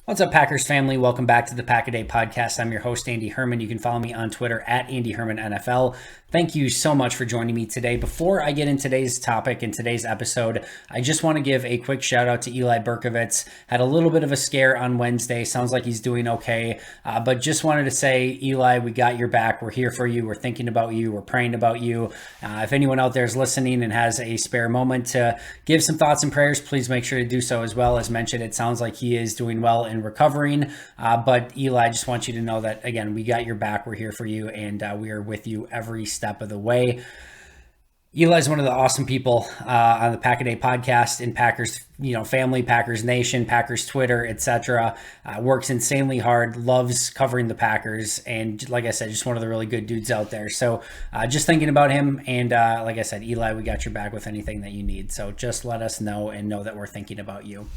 What's up, Packers family? Welcome back to the Pack a Day podcast. I'm your host, Andy Herman. You can follow me on Twitter at Andy Herman NFL. Thank you so much for joining me today. Before I get into today's topic and today's episode, I just want to give a quick shout out to Eli Berkovitz. Had a little bit of a scare on Wednesday. Sounds like he's doing okay. But just wanted to say, Eli, we got your back. We're here for you. We're thinking about you. We're praying about you. If anyone out there is listening and has a spare moment to give some thoughts and prayers, please make sure to do so as well. As mentioned, it sounds like he is doing well and recovering. But Eli, I just want you to know that, again, we got your back. We're here for you, and we are with you every step of the way. Eli's one of the awesome people on the Pack a Day podcast in Packers, family, Packers Nation, Packers Twitter, etc. Works insanely hard, loves covering the Packers, and like I said, just one of the really good dudes out there. So just thinking about him, and like I said, Eli, we got your back with anything that you need. So just let us know and know that we're thinking about you.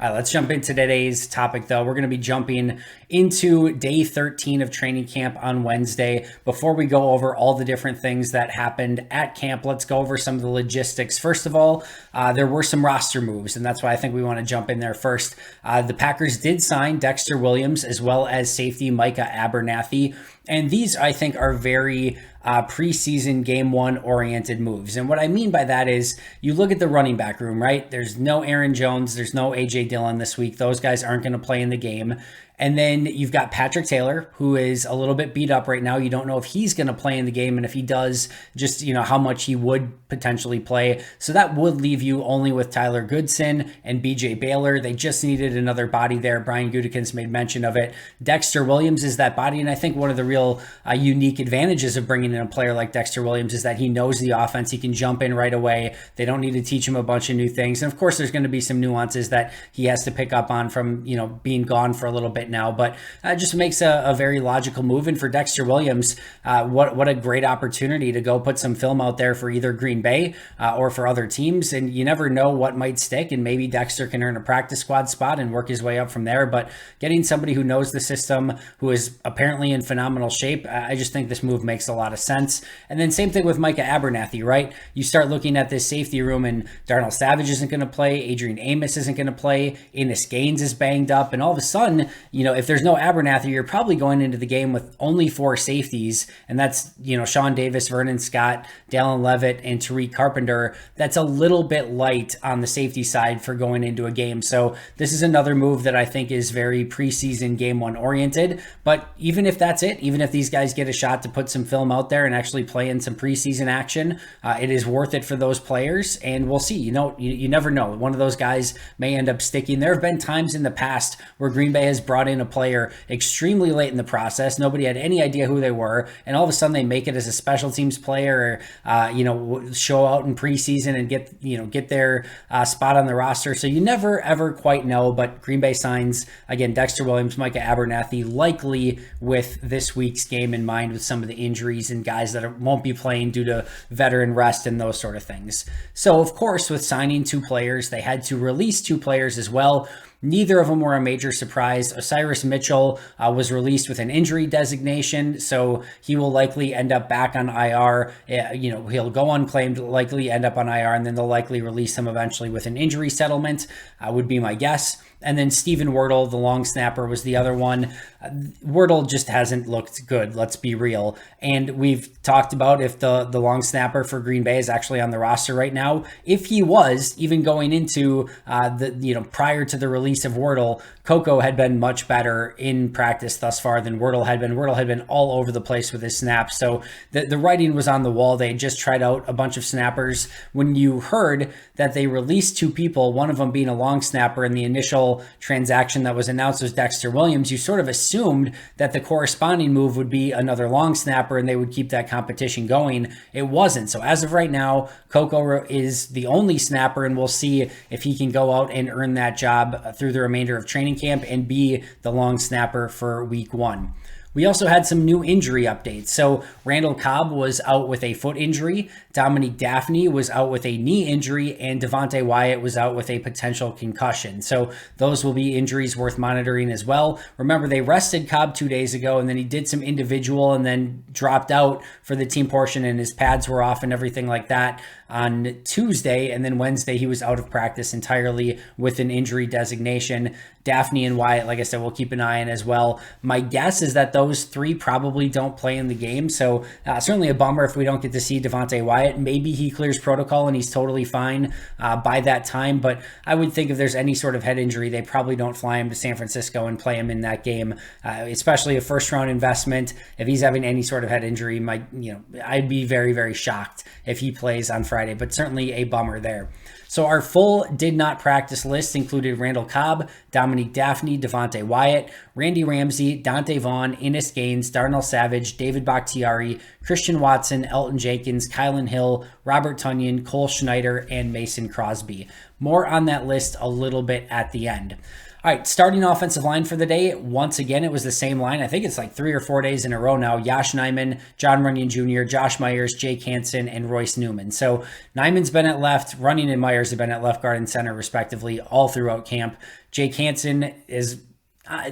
All right, let's jump into today's topic, though. We're going to be jumping into day 13 of training camp on Wednesday. Before we go over all the different things that happened at camp, let's go over some of the logistics. First of all, there were some roster moves, and that's why I think we want to jump in there first. The Packers did sign Dexter Williams as well as safety Micah Abernathy. And these, I think, are very preseason game one oriented moves. And what I mean by that is you look at the running back room, right? There's no Aaron Jones. There's no A.J. Dillon this week. Those guys aren't going to play in the game. And then you've got Patrick Taylor, who is a little bit beat up right now. You don't know if he's going to play in the game. And if he does, just, how much he would potentially play. So that would leave you only with Tyler Goodson and B.J. Baylor. They just needed another body there. Brian Gutekunst made mention of it. Dexter Williams is that body. And I think one of the real unique advantages of bringing in a player like Dexter Williams is that he knows the offense. He can jump in right away. They don't need to teach him a bunch of new things. And of course, there's going to be some nuances that he has to pick up on from, being gone for a little bit now, but it just makes a very logical move. And for Dexter Williams, what a great opportunity to go put some film out there for either Green Bay or for other teams. And you never know what might stick, and maybe Dexter can earn a practice squad spot and work his way up from there. But getting somebody who knows the system, who is apparently in phenomenal shape, I just think this move makes a lot of sense. And then same thing with Micah Abernathy, right? You start looking at this safety room, and Darnell Savage isn't going to play, Adrian Amos isn't going to play, Enos Gaines is banged up, and all of a sudden, if there's no Abernathy, you're probably going into the game with only four safeties, and that's, Sean Davis, Vernon Scott, Dallin Levitt, and Tariq Carpenter. That's a little bit light on the safety side for going into a game. So this is another move that I think is very preseason game one oriented. But even if that's it, even if these guys get a shot to put some film out there and actually play in some preseason action, it is worth it for those players. And we'll see. You never know. One of those guys may end up sticking. There have been times in the past where Green Bay has brought in a player extremely late in the process. Nobody had any idea who they were, and all of a sudden they make it as a special teams player, or show out in preseason and get their spot on the roster. So you never ever quite know. But Green Bay signs again Dexter Williams, Micah Abernathy, likely with this week's game in mind, with some of the injuries and guys that won't be playing due to veteran rest and those sort of things. So of course, with signing two players, they had to release two players as well. Neither of them were a major surprise. Osiris Mitchell was released with an injury designation, so he will likely end up back on IR. He'll go unclaimed, likely end up on IR, and then they'll likely release him eventually with an injury settlement, would be my guess. And then Steven Wirtel, the long snapper, was the other one. Wirtel just hasn't looked good, let's be real. And we've talked about if the long snapper for Green Bay is actually on the roster right now. If he was, even going into prior to the release of Wirtel, Coco had been much better in practice thus far than Wirtel had been. Wirtel had been all over the place with his snaps. So the writing was on the wall. They just tried out a bunch of snappers. When you heard that they released two people, one of them being a long snapper, in the initial transaction that was announced was Dexter Williams, you sort of assumed that the corresponding move would be another long snapper and they would keep that competition going. It wasn't. So as of right now, Coco is the only snapper, and we'll see if he can go out and earn that job through the remainder of training camp and be the long snapper for week one. We also had some new injury updates. So Randall Cobb was out with a foot injury. Dominique Daphne was out with a knee injury, and Devonte Wyatt was out with a potential concussion. So those will be injuries worth monitoring as well. Remember, they rested Cobb 2 days ago, and then he did some individual and then dropped out for the team portion, and his pads were off and everything like that on Tuesday. And then Wednesday, he was out of practice entirely with an injury designation. Daphne and Wyatt, like I said, we'll keep an eye on as well. My guess is that those three probably don't play in the game. So certainly a bummer if we don't get to see Devonte Wyatt. Maybe he clears protocol and he's totally fine by that time. But I would think if there's any sort of head injury, they probably don't fly him to San Francisco and play him in that game, especially a first round investment. If he's having any sort of head injury, I'd be very, very shocked if he plays on Friday, but certainly a bummer there. So our full did not practice list included Randall Cobb, Dominique Daphne, Devonte Wyatt, Randy Ramsey, Dante Vaughn, Innis Gaines, Darnell Savage, David Bakhtiari, Christian Watson, Elton Jenkins, Kylan Hill, Robert Tonyan, Cole Schneider, and Mason Crosby. More on that list a little bit at the end. All right, starting offensive line for the day. Once again, it was the same line. I think it's like 3 or 4 days in a row now. Yosh Nijman, John Runyon Jr., Josh Myers, Jake Hansen, and Royce Newman. So Nijman's been at left, Runyon and Myers have been at left guard and center respectively all throughout camp. Jake Hansen is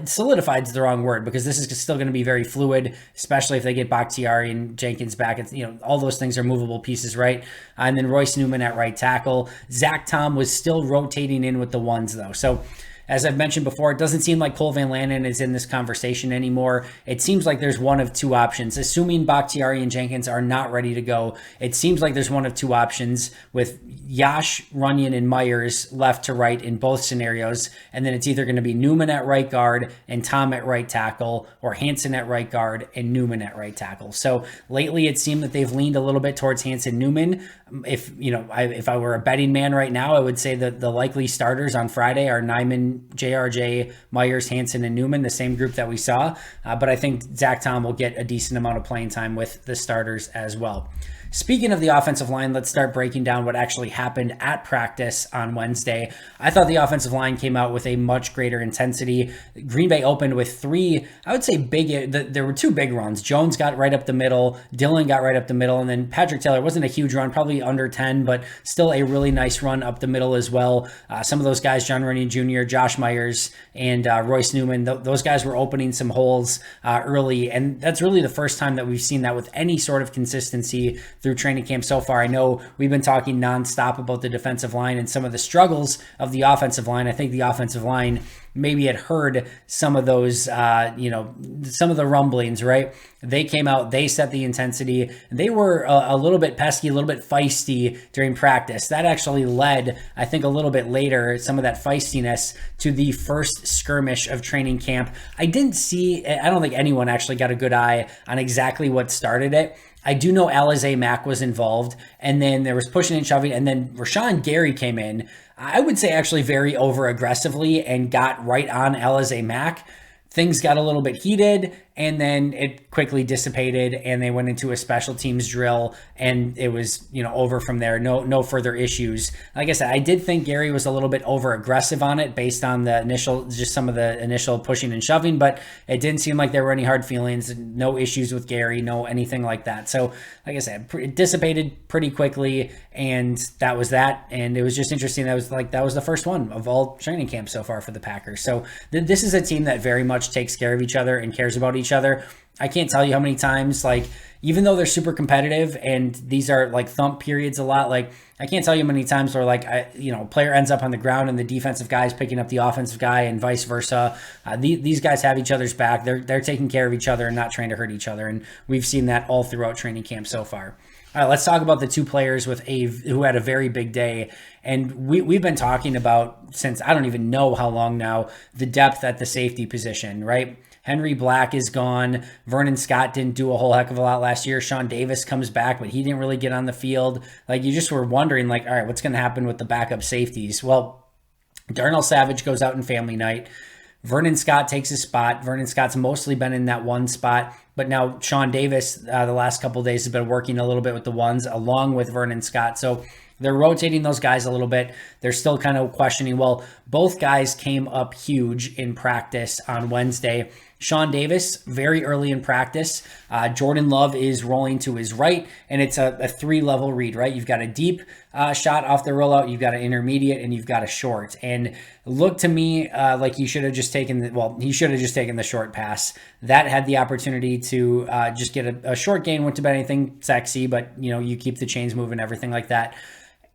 solidified is the wrong word because this is still going to be very fluid, especially if they get Bakhtiari and Jenkins back. It's, all those things are movable pieces, right? And then Royce Newman at right tackle. Zach Tom was still rotating in with the ones though. So as I've mentioned before, it doesn't seem like Cole Van Lanen is in this conversation anymore. It seems like there's one of two options. Assuming Bakhtiari and Jenkins are not ready to go, it seems like there's one of two options with Yosh, Runyon, and Myers left to right in both scenarios. And then it's either going to be Newman at right guard and Tom at right tackle, or Hansen at right guard and Newman at right tackle. So lately it seemed that they've leaned a little bit towards Hansen-Newman. If I were a betting man right now, I would say that the likely starters on Friday are Nijman, JRJ, Myers, Hansen, and Newman, the same group that we saw. But I think Zach Tom will get a decent amount of playing time with the starters as well. Speaking of the offensive line, let's start breaking down what actually happened at practice on Wednesday. I thought the offensive line came out with a much greater intensity. Green Bay opened with three, I would say there were two big runs. Jones got right up the middle, Dillon got right up the middle, and then Patrick Taylor wasn't a huge run, probably under 10, but still a really nice run up the middle as well. Some of those guys, John Runyon Jr., Josh Myers, and Royce Newman, those guys were opening some holes early, and that's really the first time that we've seen that with any sort of consistency through training camp so far. I know we've been talking nonstop about the defensive line and some of the struggles of the offensive line. I think the offensive line maybe had heard some of those, some of the rumblings, right? They came out, they set the intensity. They were a little bit pesky, a little bit feisty during practice. That actually led, I think a little bit later, some of that feistiness to the first skirmish of training camp. I don't think anyone actually got a good eye on exactly what started it. I do know Alize Mack was involved, and then there was pushing and shoving, and then Rashawn Gary came in, I would say actually very over-aggressively, and got right on Alize Mack. Things got a little bit heated, and then it quickly dissipated, and they went into a special teams drill, and it was, over from there. No further issues. Like I said, I did think Gary was a little bit over aggressive on it based on some of the initial pushing and shoving, but it didn't seem like there were any hard feelings, no issues with Gary, no anything like that. So like I said, it dissipated pretty quickly, and that was that. And it was just interesting. That was the first one of all training camps so far for the Packers. So this is a team that very much takes care of each other and cares about each other. I can't tell you how many times, even though they're super competitive and these are thump periods a lot, I can't tell you how many times where a player ends up on the ground and the defensive guy is picking up the offensive guy and vice versa. These guys have each other's back. They're taking care of each other and not trying to hurt each other. And we've seen that all throughout training camp so far. All right, let's talk about the two players who had a very big day. And we've been talking about, since I don't even know how long now, the depth at the safety position, right? Henry Black is gone. Vernon Scott didn't do a whole heck of a lot last year. Sean Davis comes back, but he didn't really get on the field. You just were wondering, all right, what's going to happen with the backup safeties? Well, Darnell Savage goes out in family night. Vernon Scott takes his spot. Vernon Scott's mostly been in that one spot. But now Sean Davis, the last couple of days, has been working a little bit with the ones along with Vernon Scott. So they're rotating those guys a little bit. They're still kind of questioning. Well, both guys came up huge in practice on Wednesday. Sean Davis, very early in practice. Jordan Love is rolling to his right, and it's a 3-level read, right? You've got a deep shot off the rollout, you've got an intermediate, and you've got a short. And look to me like he should have just taken the short pass. That had the opportunity to just get a short gain, wouldn't have been anything sexy, but you keep the chains moving, everything like that.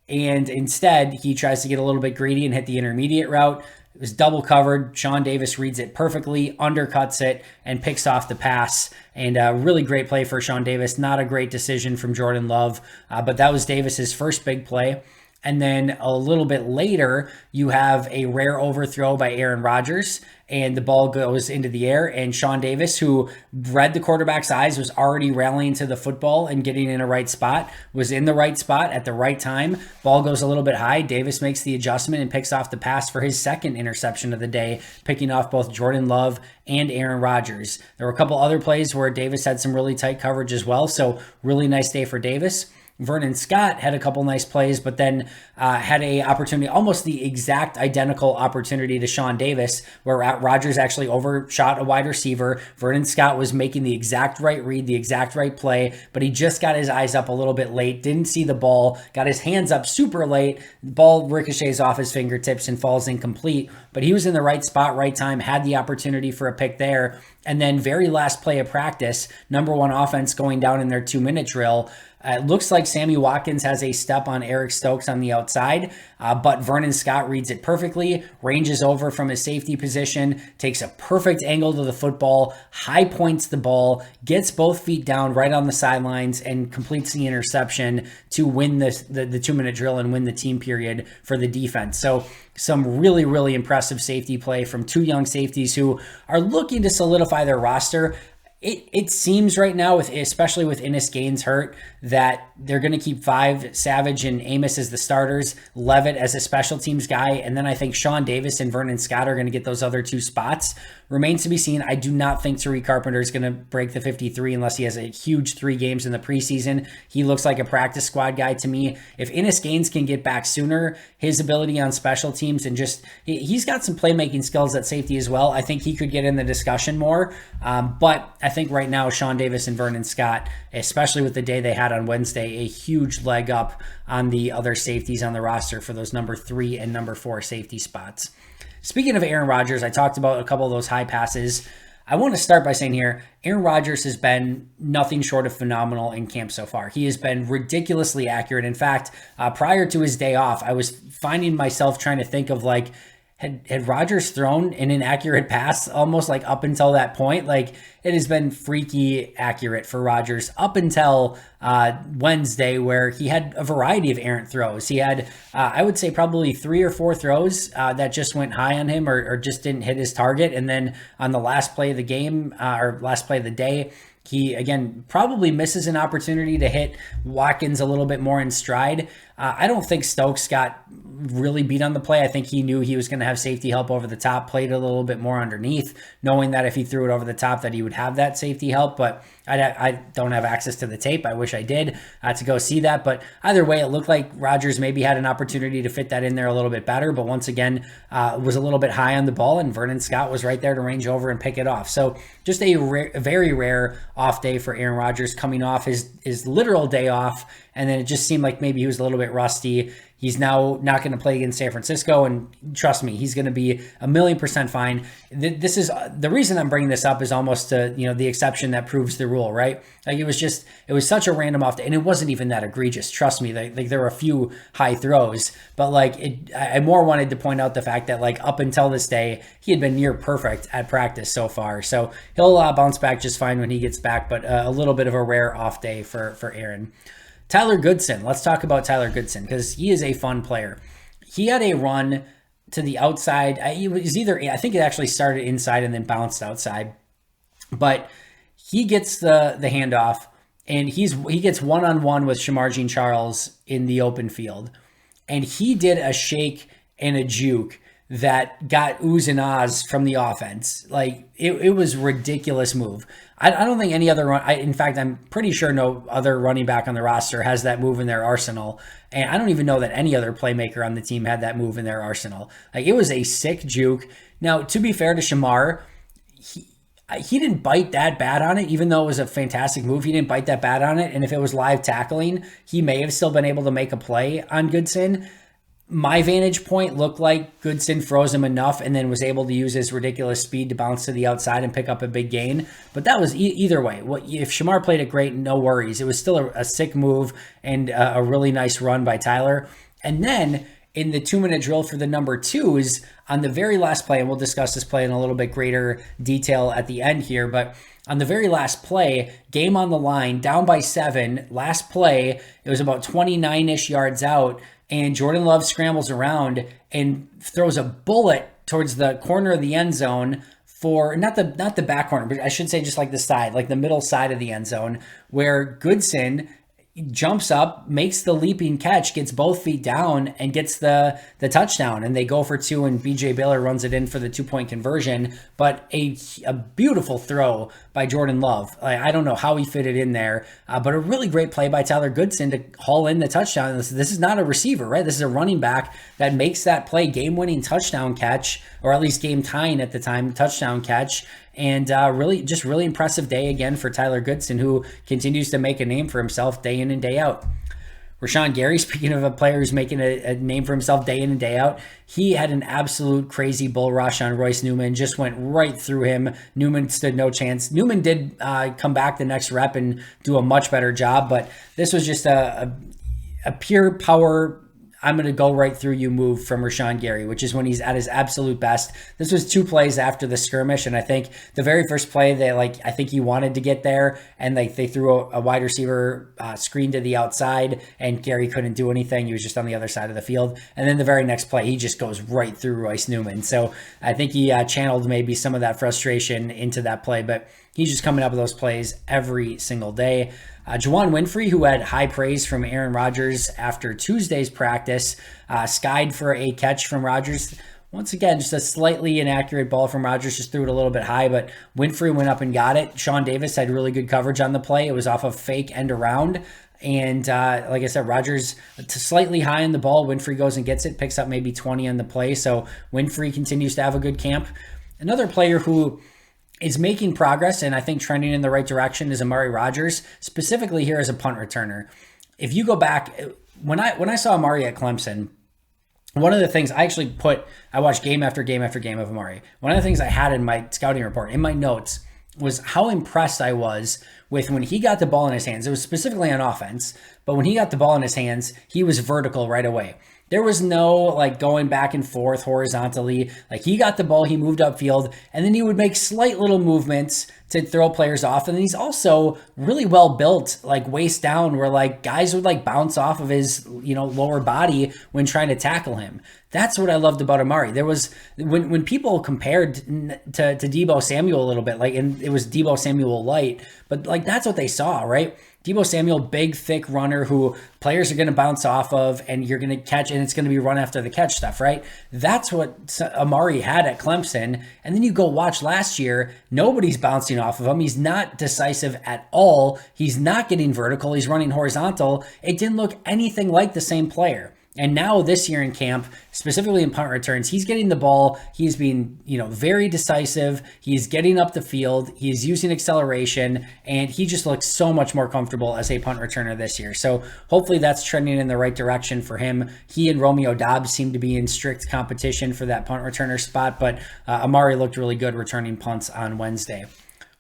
And instead, he tries to get a little bit greedy and hit the intermediate route. It was double covered. Sean Davis reads it perfectly, undercuts it, and picks off the pass. And a really great play for Sean Davis. Not a great decision from Jordan Love, but that was Davis's first big play. And then a little bit later, you have a rare overthrow by Aaron Rodgers, and the ball goes into the air. And Sean Davis, who read the quarterback's eyes, was already rallying to the football and getting in a right spot, was in the right spot at the right time. Ball goes a little bit high. Davis makes the adjustment and picks off the pass for his second interception of the day, picking off both Jordan Love and Aaron Rodgers. There were a couple other plays where Davis had some really tight coverage as well, so really nice day for Davis. Vernon Scott had a couple nice plays, but then had a opportunity, almost the exact identical opportunity to Sean Davis, where Rodgers actually overshot a wide receiver. Vernon Scott was making the exact right read, the exact right play, but he just got his eyes up a little bit late, didn't see the ball, got his hands up super late. The ball ricochets off his fingertips and falls incomplete, but he was in the right spot, right time, had the opportunity for a pick there. And then very last play of practice, number one offense going down in their 2-minute drill. It looks like Sammy Watkins has a step on Eric Stokes on the outside, but Vernon Scott reads it perfectly, ranges over from his safety position, takes a perfect angle to the football, high points the ball, gets both feet down right on the sidelines, and completes the interception to win the 2-minute drill and win the team period for the defense. So some really, really impressive safety play from two young safeties who are looking to solidify their roster. It seems right now, especially with Innis Gaines hurt, that they're going to keep 5, Savage and Amos as the starters, Levitt as a special teams guy, and then I think Sean Davis and Vernon Scott are going to get those other 2 spots. Remains to be seen. I do not think Tariq Carpenter is going to break the 53 unless he has a huge 3 games in the preseason. He looks like a practice squad guy to me. If Innis Gaines can get back sooner, his ability on special teams and he's got some playmaking skills at safety as well. I think he could get in the discussion more, but I think right now Sean Davis and Vernon Scott, especially with the day they had on Wednesday, a huge leg up on the other safeties on the roster for those number 3 and number 4 safety spots. Speaking of Aaron Rodgers, I talked about a couple of those high passes. I want to start by saying here, Aaron Rodgers has been nothing short of phenomenal in camp so far. He has been ridiculously accurate. In fact, prior to his day off, I was finding myself trying to think of had Rodgers thrown an inaccurate pass almost like up until that point? Like, it has been freaky accurate for Rodgers up until Wednesday, where he had a variety of errant throws. He had, I would say, probably 3 or 4 throws that just went high on him or just didn't hit his target. And then on the last play of the game or last play of the day, he, again, probably misses an opportunity to hit Watkins a little bit more in stride. I don't think Stokes got really beat on the play. I think he knew he was going to have safety help over the top, played a little bit more underneath, knowing that if he threw it over the top that he would have that safety help. But I don't have access to the tape. I wish I did to go see that. But either way, it looked like Rodgers maybe had an opportunity to fit that in there a little bit better. But once again, was a little bit high on the ball, and Vernon Scott was right there to range over and pick it off. So just a very rare off day for Aaron Rodgers, coming off his literal day off. And then it just seemed like maybe he was a little bit rusty. He's now not going to play against San Francisco, and trust me, he's going to be 1,000,000% fine. This is the reason I'm bringing this up is almost the exception that proves the rule, right? Like it was such a random off day, and it wasn't even that egregious. Trust me, like there were a few high throws, but I more wanted to point out the fact that up until this day, he had been near perfect at practice so far. So he'll bounce back just fine when he gets back, but a little bit of a rare off day for Aaron. Tyler Goodson. Let's talk about Tyler Goodson because he is a fun player. He had a run to the outside. It was I think it actually started inside and then bounced outside. But he gets the handoff, and he gets one-on-one with Shamar Jean-Charles in the open field. And he did a shake and a juke that got oohs and ahs from the offense. Like it was a ridiculous move. I don't think any other run. In fact, I'm pretty sure no other running back on the roster has that move in their arsenal. And I don't even know that any other playmaker on the team had that move in their arsenal. Like it was a sick juke. Now, to be fair to Shamar, he didn't bite that bad on it, even though it was a fantastic move. He didn't bite that bad on it. And if it was live tackling, he may have still been able to make a play on Goodson. My vantage point looked like Goodson froze him enough and then was able to use his ridiculous speed to bounce to the outside and pick up a big gain. But that was either way. If Shamar played it great, no worries. It was still a sick move and a really nice run by Tyler. And then in the 2-minute drill for the number 2s on the very last play, and we'll discuss this play in a little bit greater detail at the end here, but on the very last play, game on the line, down by 7, last play, it was about 29-ish yards out, and Jordan Love scrambles around and throws a bullet towards the corner of the end zone for not the back corner, but I should say just like the side, like the middle side of the end zone, where Goodson jumps up, makes the leaping catch, gets both feet down, and gets the touchdown. And they go for 2, and BJ Baylor runs it in for the 2-point conversion. But a beautiful throw by Jordan Love. I don't know how he fit it in there, but a really great play by Tyler Goodson to haul in the touchdown. This is not a receiver, right? This is a running back that makes that play, game-winning touchdown catch, or at least game-tying at the time, touchdown catch. And really impressive day again for Tyler Goodson, who continues to make a name for himself day in and day out. Rashawn Gary, speaking of a player who's making a name for himself day in and day out, he had an absolute crazy bull rush on Royce Newman, just went right through him. Newman stood no chance. Newman did come back the next rep and do a much better job, but this was just a pure power, I'm going to go right through you move from Rashawn Gary, which is when he's at his absolute best. This was 2 plays after the skirmish, and I think the very first play, I think he wanted to get there, and they threw a wide receiver screen to the outside, and Gary couldn't do anything. He was just on the other side of the field. And then the very next play, he just goes right through Royce Newman. So I think he channeled maybe some of that frustration into that play, but he's just coming up with those plays every single day. Juwan Winfrey, who had high praise from Aaron Rodgers after Tuesday's practice, skied for a catch from Rodgers. Once again, just a slightly inaccurate ball from Rodgers, just threw it a little bit high, but Winfrey went up and got it. Sean Davis had really good coverage on the play. It was off a fake end around. And like I said, Rodgers slightly high on the ball. Winfrey goes and gets it, picks up maybe 20 on the play. So Winfrey continues to have a good camp. Another player who is making progress and I think trending in the right direction is Amari Rodgers, specifically here as a punt returner. If you go back, when I saw Amari at Clemson, one of the things I watched game after game after game of Amari. One of the things I had in my scouting report, in my notes, was how impressed I was with when he got the ball in his hands. It was specifically on offense, but when he got the ball in his hands, he was vertical right away. There was no going back and forth horizontally. He got the ball, he moved upfield, and then he would make slight little movements to throw players off. And he's also really well built, waist down, where guys would bounce off of his lower body when trying to tackle him. That's what I loved about Amari. There was when people compared to Deebo Samuel a little bit, and it was Deebo Samuel light, but that's what they saw, right? Deebo Samuel, big, thick runner who players are going to bounce off of, and you're going to catch, and it's going to be run after the catch stuff, right? That's what Amari had at Clemson. And then you go watch last year, nobody's bouncing off of him. He's not decisive at all. He's not getting vertical. He's running horizontal. It didn't look anything like the same player. And now this year in camp, specifically in punt returns, he's getting the ball. He's being, very decisive. He's getting up the field. He's using acceleration, and he just looks so much more comfortable as a punt returner this year. So hopefully that's trending in the right direction for him. He and Romeo Doubs seem to be in strict competition for that punt returner spot, but Amari looked really good returning punts on Wednesday.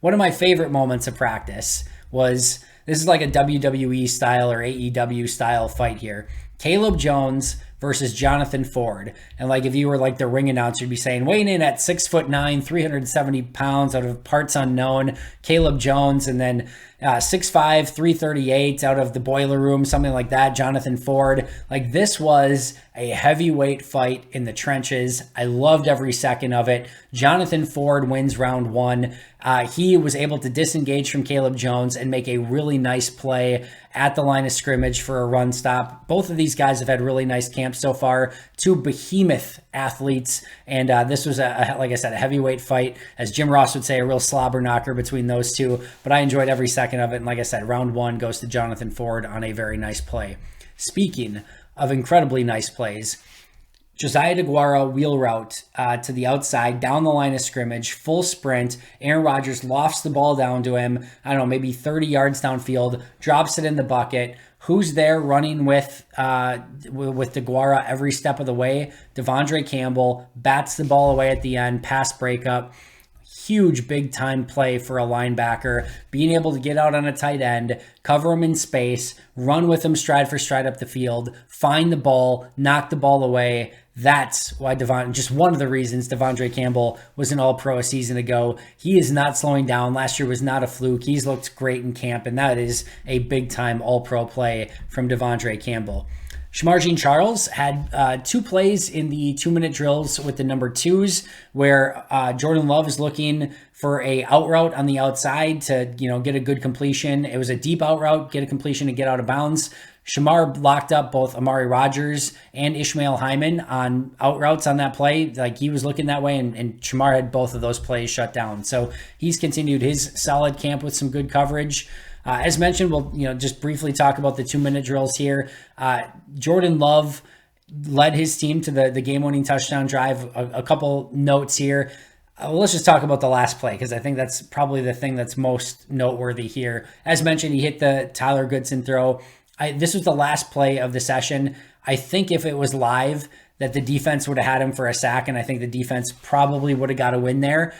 One of my favorite moments of practice was, this is like a WWE style or AEW style fight here. Caleb Jones versus Jonathan Ford. And if you were the ring announcer, you'd be saying, weighing in at 6'9", 370 pounds out of parts unknown, Caleb Jones, and then 6'5", 338 out of the boiler room, something like that, Jonathan Ford. This was a heavyweight fight in the trenches. I loved every second of it. Jonathan Ford wins round 1. He was able to disengage from Caleb Jones and make a really nice play at the line of scrimmage for a run stop. Both of these guys have had really nice camps so far. Two behemoth athletes, and this was like I said, a heavyweight fight, as Jim Ross would say, a real slobber knocker between those two. But I enjoyed every second of it, and like I said, round one goes to Jonathan Ford on a very nice play. Speaking of incredibly nice plays, Josiah DeGuara wheel route to the outside, down the line of scrimmage, full sprint. Aaron Rodgers lofts the ball down to him, I don't know, maybe 30 yards downfield, drops it in the bucket. Who's there running with DeGuara every step of the way? Devondre Campbell bats the ball away at the end, pass breakup. Huge big time play for a linebacker, being able to get out on a tight end, cover him in space, run with him stride for stride up the field, find the ball, knock the ball away. That's why just one of the reasons Devondre Campbell was an All-Pro a season ago. He is not slowing down. Last year was not a fluke. He's looked great in camp, and that is a big time All-Pro play from Devondre Campbell. Shamar Jean-Charles had 2 plays in the 2-minute drills with the number 2s where Jordan Love is looking for a out route on the outside to, get a good completion. It was a deep out route, get a completion and get out of bounds. Shamar locked up both Amari Rodgers and Ishmael Hyman on out routes on that play. Like, he was looking that way, and Shamar had both of those plays shut down. So he's continued his solid camp with some good coverage. As mentioned, we'll just briefly talk about the 2-minute drills here. Jordan Love led his team to the game-winning touchdown drive. A couple notes here. Let's just talk about the last play, because I think that's probably the thing that's most noteworthy here. As mentioned, he hit the Tyler Goodson throw. This was the last play of the session. I think if it was live, that the defense would have had him for a sack, and I think the defense probably would have got a win there.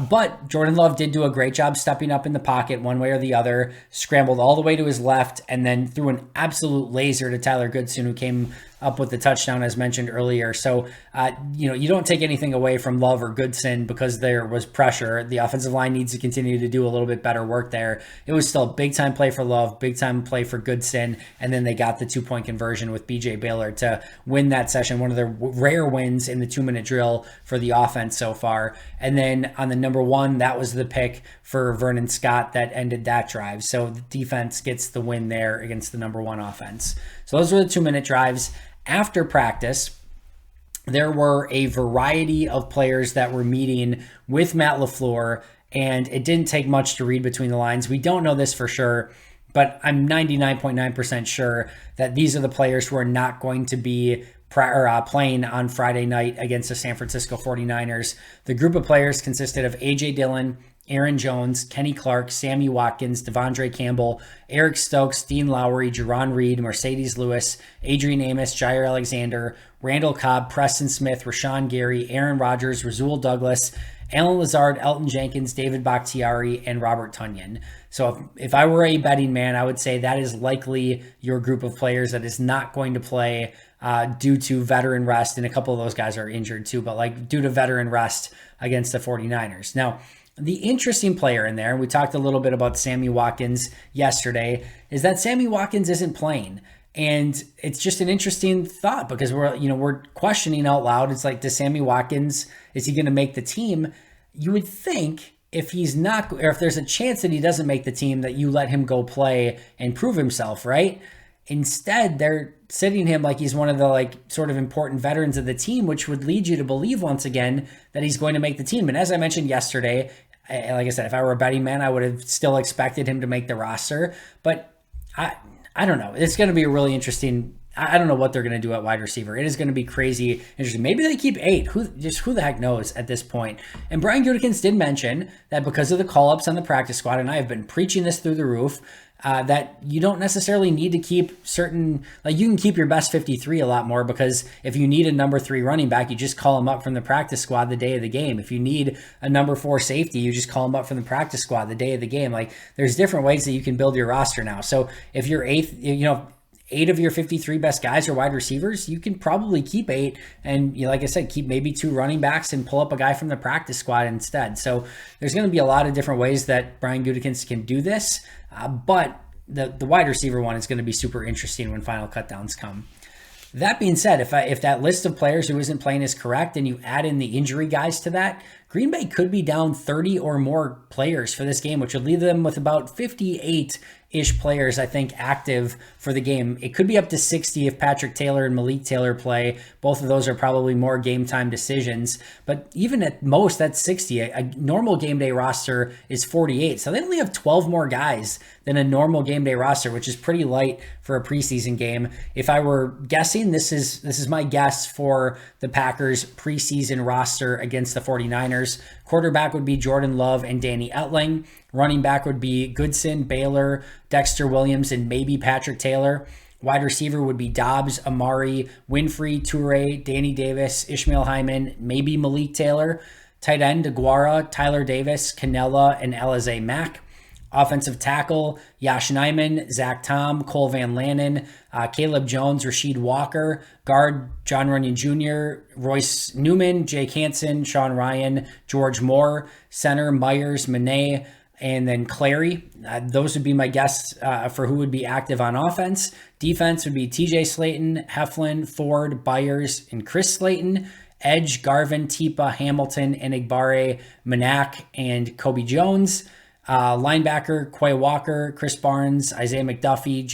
But Jordan Love did do a great job stepping up in the pocket one way or the other, scrambled all the way to his left, and then threw an absolute laser to Tyler Goodson, who came up with the touchdown as mentioned earlier. So, you don't take anything away from Love or Goodson because there was pressure. The offensive line needs to continue to do a little bit better work there. It was still a big-time play for Love, big-time play for Goodson, and then they got the 2-point conversion with B.J. Baylor to win that session, one of the rare wins in the 2-minute drill for the offense so far. And then on the number 1, that was the pick for Vernon Scott that ended that drive. So the defense gets the win there against the number 1 offense. So those were the 2-minute drives. After practice, there were a variety of players that were meeting with Matt LaFleur, and it didn't take much to read between the lines. We don't know this for sure, but I'm 99.9% sure that these are the players who are not going to be playing on Friday night against the San Francisco 49ers. The group of players consisted of A.J. Dillon, Aaron Jones, Kenny Clark, Sammy Watkins, Devondre Campbell, Eric Stokes, Dean Lowry, Jerron Reed, Mercedes Lewis, Adrian Amos, Jair Alexander, Randall Cobb, Preston Smith, Rashawn Gary, Aaron Rodgers, Rasul Douglas, Alan Lazard, Elton Jenkins, David Bakhtiari, and Robert Tunyon. So if I were a betting man, I would say that is likely your group of players that is not going to play due to veteran rest, and a couple of those guys are injured too, but due to veteran rest against the 49ers. Now, the interesting player in there, and we talked a little bit about Sammy Watkins yesterday, is that Sammy Watkins isn't playing. And it's just an interesting thought because we're questioning out loud. It's like, does Sammy Watkins, is he going to make the team? You would think if he's not, or if there's a chance that he doesn't make the team, that you let him go play and prove himself, right? Instead, they're sitting him like he's one of the sort of important veterans of the team, which would lead you to believe once again that he's going to make the team. And as I mentioned yesterday, like I said, if I were a betting man, I would have still expected him to make the roster. But I don't know. It's going to be a really interesting. I don't know what they're going to do at wide receiver. It is going to be crazy interesting. Maybe they keep 8. Who the heck knows at this point? And Brian Gutekunst did mention that because of the call-ups on the practice squad, and I have been preaching this through the roof, that you don't necessarily need to keep certain, you can keep your best 53 a lot more, because if you need a number 3 running back, you just call him up from the practice squad the day of the game. If you need a number 4 safety, you just call him up from the practice squad the day of the game. There's different ways that you can build your roster now. So if you're 8 of your 53 best guys are wide receivers, you can probably keep 8 and, like I said, keep maybe 2 running backs and pull up a guy from the practice squad instead. So there's going to be a lot of different ways that Brian Gutekunst can do this, but the wide receiver one is going to be super interesting when final cutdowns come. That being said, if that list of players who isn't playing is correct and you add in the injury guys to that Green Bay could be down 30 or more players for this game, which would leave them with about 58-ish players, I think, active for the game. It could be up to 60 if Patrick Taylor and Malik Taylor play. Both of those are probably more game time decisions. But even at most, that's 60. A normal game day roster is 48. So they only have 12 more guys than a normal game day roster, which is pretty light for a preseason game. If I were guessing, this is my guess for the Packers preseason roster against the 49ers. Quarterback would be Jordan Love and Danny Etling. Running back would be Goodson, Baylor, Dexter Williams, and maybe Patrick Taylor. Wide receiver would be Dobbs, Amari, Winfrey, Toure, Danny Davis, Ishmael Hyman, maybe Malik Taylor. Tight end, DeGuara, Tyler Davis, Canella, and Alize Mack. Offensive tackle, Yash Nyman, Zach Tom, Cole Van Lannen, Caleb Jones, Rasheed Walker. Guard, John Runyon Jr., Royce Newman, Jake Hansen, Sean Ryan, George Moore. Center, Myers, Monet, and then Clary. Those would be my guess for who would be active on offense. Defense would be TJ Slayton, Heflin, Ford, Byers, and Chris Slayton. Edge, Garvin, Tipa, Hamilton, Enigbare, Manak, and Kobe Jones. Linebacker, Quay Walker, Chris Barnes, Isaiah McDuffie,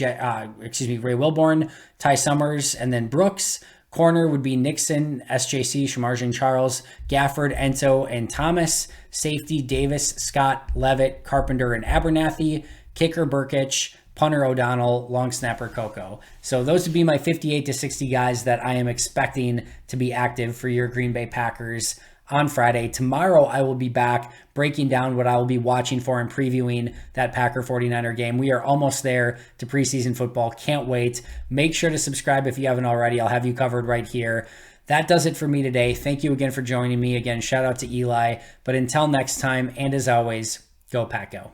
Ray Wilborn, Ty Summers, and then Brooks. Corner would be Nixon, SJC, Shamarjan Charles, Gafford, Ento, and Thomas. Safety, Davis, Scott, Levitt, Carpenter, and Abernathy. Kicker, Burkich. Punter, O'Donnell. Long snapper, Coco. So those would be my 58 to 60 guys that I am expecting to be active for your Green Bay Packers on Friday. Tomorrow, I will be back breaking down what I will be watching for and previewing that Packer 49er game. We are almost there to preseason football. Can't wait. Make sure to subscribe if you haven't already. I'll have you covered right here. That does it for me today. Thank you again for joining me. Again, shout out to Eli. But until next time, and as always, go Pack Go.